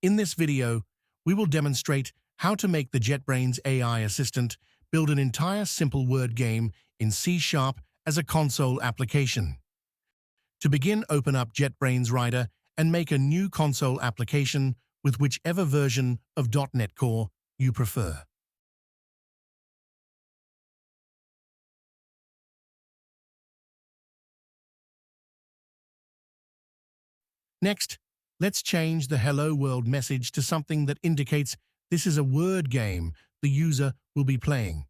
In this video, we will demonstrate how to make the JetBrains AI Assistant build an entire simple word game in C# as a console application. To begin, open up JetBrains Rider and make a new console application with whichever version of .NET Core you prefer. Next, let's change the Hello World message to something that indicates this is a word game the user will be playing.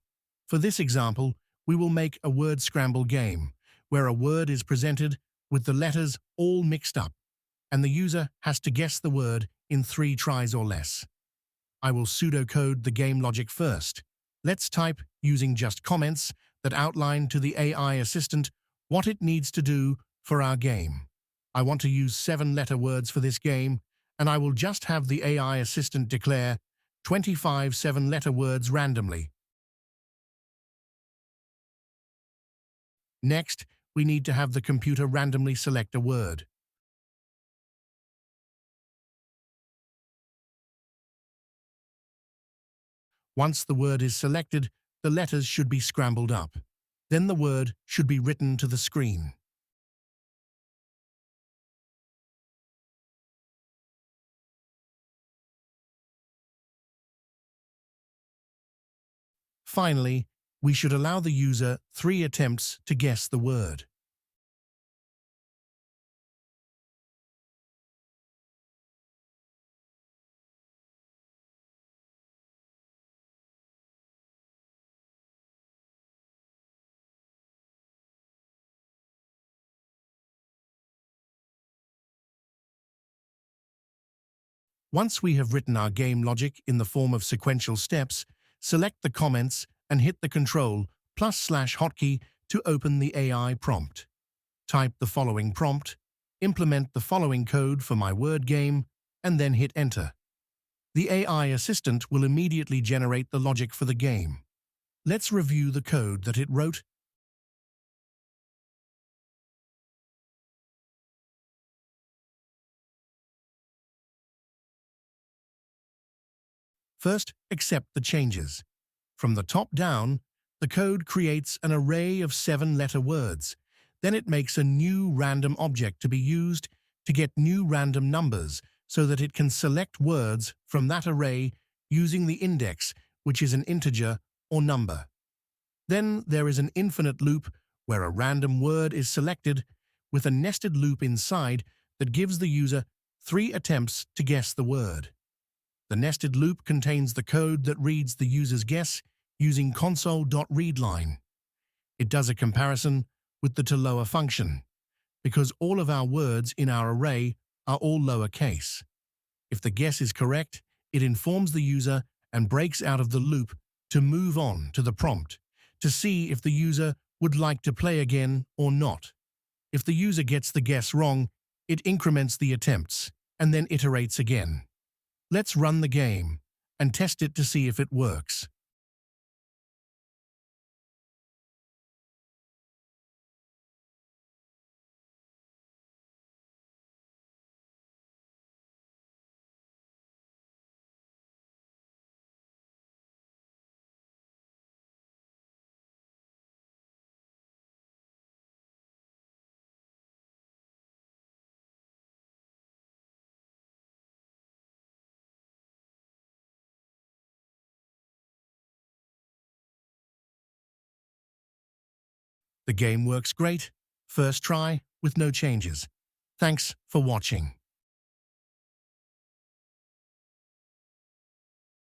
For this example, we will make a word scramble game, where a word is presented with the letters all mixed up, and the user has to guess the word in 3 tries or less. I will pseudo-code the game logic first. Let's type using just comments that outline to the AI assistant what it needs to do for our game. I want to use 7-letter words for this game, and I will just have the AI assistant declare 25 7-letter words randomly. Next, we need to have the computer randomly select a word. Once the word is selected, the letters should be scrambled up. Then the word should be written to the screen. Finally, we should allow the user 3 attempts to guess the word. Once we have written our game logic in the form of sequential steps, select the comments and hit the Ctrl + hotkey to open the AI prompt. Type the following prompt, implement the following code for my word game, and then hit Enter. The AI assistant will immediately generate the logic for the game. Let's review the code that it wrote. First, accept the changes. From the top down, the code creates an array of 7-letter words. Then it makes a new random object to be used to get new random numbers so that it can select words from that array using the index, which is an integer or number. Then there is an infinite loop where a random word is selected with a nested loop inside that gives the user 3 attempts to guess the word. The nested loop contains the code that reads the user's guess using console.readline. It does a comparison with the to-lower function, because all of our words in our array are all lowercase. If the guess is correct, it informs the user and breaks out of the loop to move on to the prompt, to see if the user would like to play again or not. If the user gets the guess wrong, it increments the attempts and then iterates again. Let's run the game and test it to see if it works. The game works great, first try, with no changes. Thanks for watching.